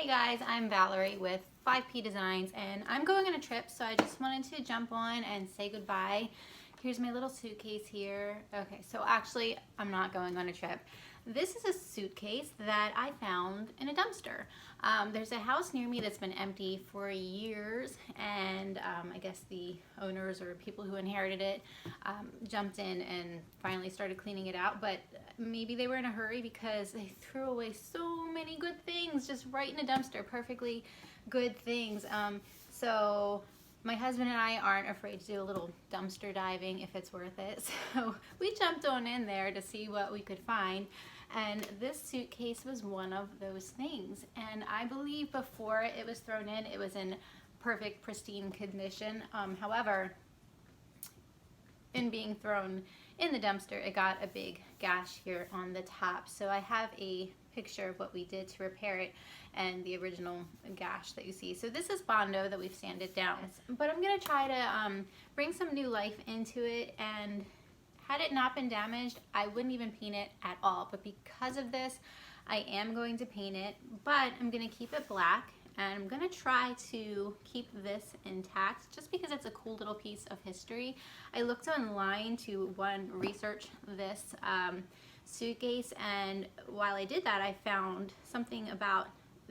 guys, I'm Valerie with 5P Designs and I'm going on a trip, so I just wanted to jump on and say goodbye. Here's my little suitcase here. Okay, so actually I'm not going on a trip. This is a suitcase that I found in a dumpster. There's a house near me that's been empty for years, and I guess the owners or people who inherited it jumped in and finally started cleaning it out, but maybe they were in a hurry because they threw away so many good things just right in a dumpster, perfectly good things. So my husband and I aren't afraid to do a little dumpster diving if it's worth it. So we jumped on in there to see what we could find. And this suitcase was one of those things. And I believe before it was thrown in, it was in perfect, pristine condition. However, in being thrown in the dumpster, it got a big gash here on the top. So I have a picture of what we did to repair it and the original gash that you see. So this is Bondo that we've sanded down. But I'm gonna try to bring some new life into it, and had it not been damaged, I wouldn't even paint it at all. But because of this, I am going to paint it, but I'm gonna keep it black, and I'm gonna try to keep this intact just because it's a cool little piece of history. I looked online to research this suitcase, and while I did that, I found something about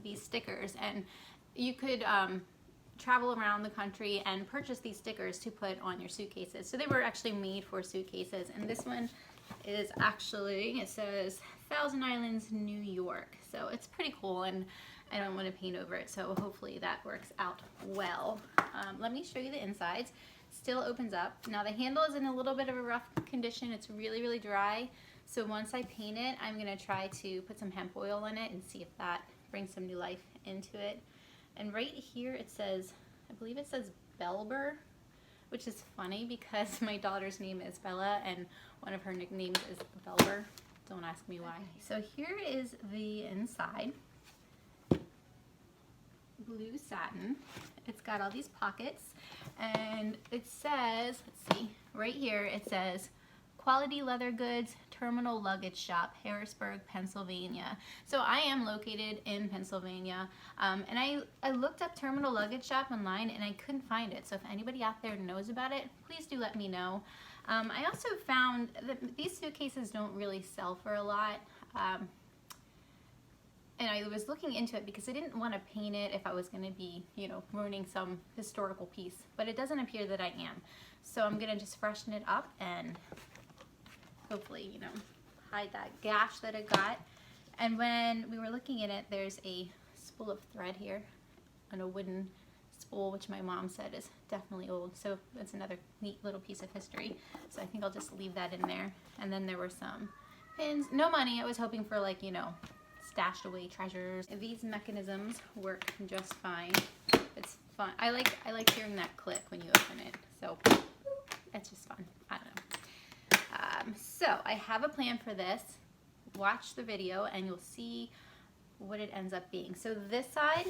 these stickers, and you could travel around the country and purchase these stickers to put on your suitcases. So they were actually made for suitcases, and this one is actually, it says Thousand Islands, New York. So it's pretty cool, and I don't want to paint over it, so hopefully that works out well. Let me show you the insides. Still opens up. Now the handle is in a little bit of a rough condition. It's really, really dry. So once I paint it, I'm gonna try to put some hemp oil in it and see if that brings some new life into it. And right here it says, I believe it says Belber, which is funny because my daughter's name is Bella and one of her nicknames is Belber. Don't ask me why. So here is the inside. Blue satin. It's got all these pockets, and it says, let's see, right here it says Quality Leather Goods, Terminal Luggage Shop, Harrisburg, Pennsylvania. So I am located in Pennsylvania, and I looked up Terminal Luggage Shop online and I couldn't find it. So if anybody out there knows about it, please do let me know. I also found that these suitcases don't really sell for a lot. And I was looking into it because I didn't want to paint it if I was going to be, you know, ruining some historical piece. But it doesn't appear that I am. So I'm going to just freshen it up and hopefully, you know, hide that gash that it got. And when we were looking at it, there's a spool of thread here and a wooden spool, which my mom said is definitely old. So that's another neat little piece of history. So I think I'll just leave that in there. And then there were some pins. No money. I was hoping for, like, you know, stashed away treasures. These mechanisms work just fine. It's fun. I like hearing that click when you open it. So it's just fun. I don't know. So I have a plan for this. Watch the video and you'll see what it ends up being. So this side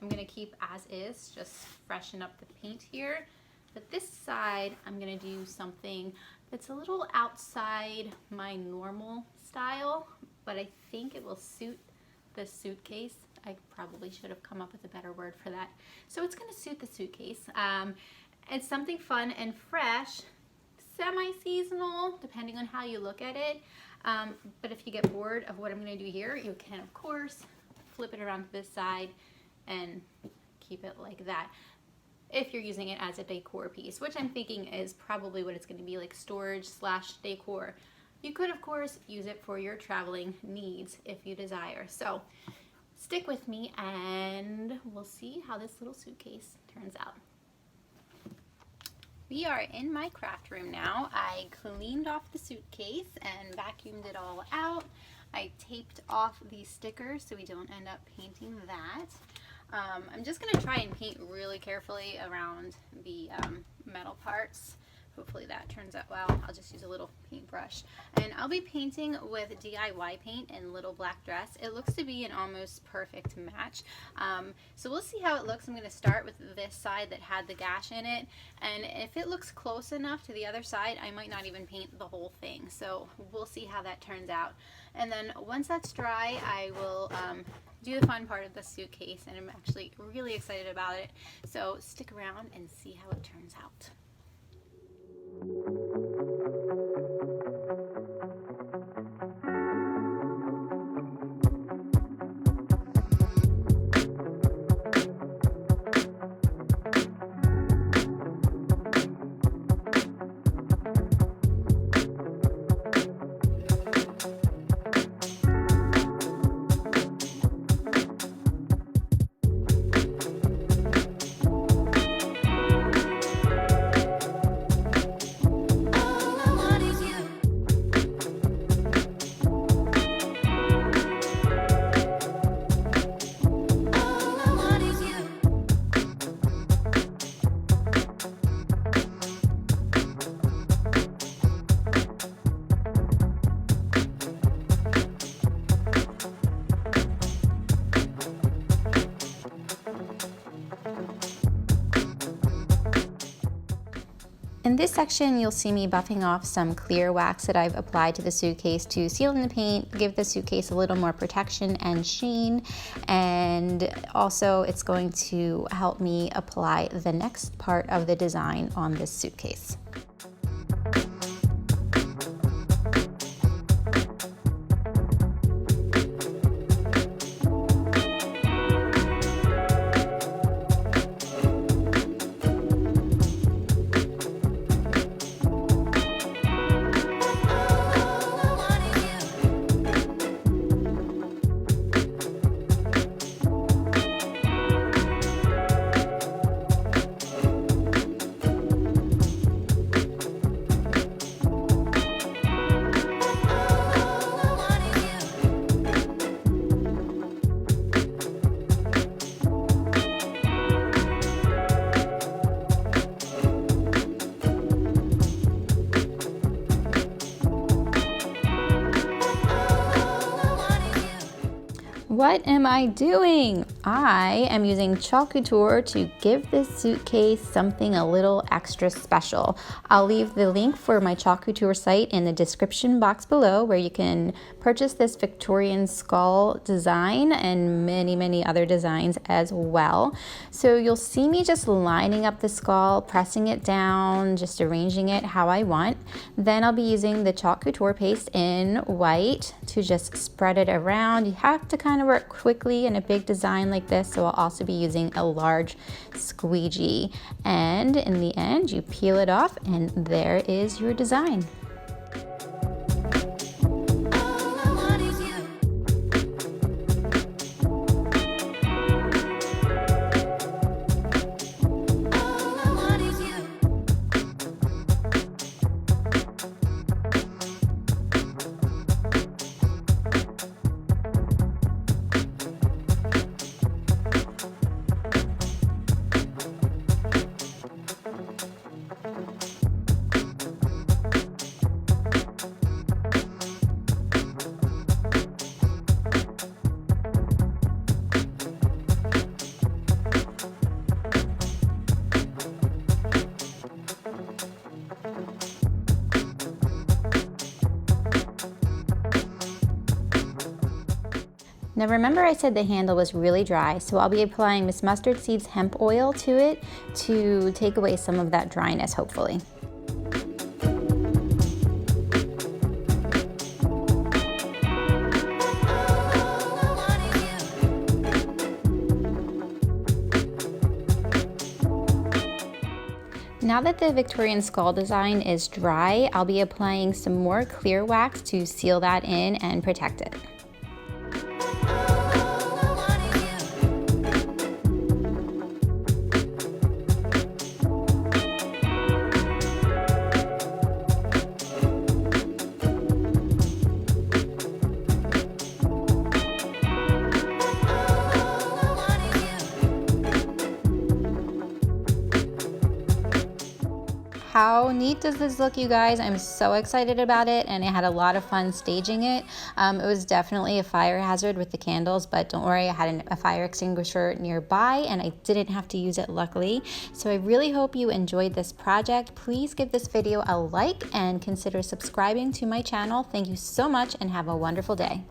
I'm gonna keep as is, just freshen up the paint here. But this side I'm gonna do something that's a little outside my normal style, but I think it will suit the suitcase. I probably should have come up with a better word for that. So it's gonna suit the suitcase. It's something fun and fresh, semi-seasonal, depending on how you look at it. But if you get bored of what I'm gonna do here, you can, of course, flip it around to this side and keep it like that. If you're using it as a decor piece, which I'm thinking is probably what it's gonna be, like storage / decor. You could, of course, use it for your traveling needs if you desire. So stick with me and we'll see how this little suitcase turns out. We are in my craft room now. I cleaned off the suitcase and vacuumed it all out. I taped off these stickers so we don't end up painting that. I'm just gonna try and paint really carefully around the metal parts. Hopefully that turns out well. I'll just use a little paintbrush. And I'll be painting with DIY paint in Little Black Dress. It looks to be an almost perfect match. So we'll see how it looks. I'm going to start with this side that had the gash in it. And if it looks close enough to the other side, I might not even paint the whole thing. So we'll see how that turns out. And then once that's dry, I will do the fun part of the suitcase, and I'm actually really excited about it. So stick around and see how it turns out. In this section, you'll see me buffing off some clear wax that I've applied to the suitcase to seal in the paint, give the suitcase a little more protection and sheen, and also it's going to help me apply the next part of the design on this suitcase. What am I doing? I am using chalk couture to give this suitcase something a little extra special. I'll leave the link for my chalk couture site in the description box below, where you can purchase this Victorian skull design and many other designs as well. So you'll see me just lining up the skull, pressing it down, just arranging it how I want. Then I'll be using the chalk couture paste in white to just spread it around. You have to kind of work quickly in a big design like this, so I'll also be using a large squeegee. And in the end, you peel it off and there is your design. Now remember, I said the handle was really dry, so I'll be applying Miss Mustard Seeds hemp oil to it to take away some of that dryness, hopefully. Now that the Victorian skull design is dry, I'll be applying some more clear wax to seal that in and protect it. How neat does this look, you guys? I'm so excited about it, and I had a lot of fun staging it. It was definitely a fire hazard with the candles, but don't worry, I had a fire extinguisher nearby and I didn't have to use it, luckily. So I really hope you enjoyed this project. Please give this video a like and consider subscribing to my channel. Thank you so much and have a wonderful day.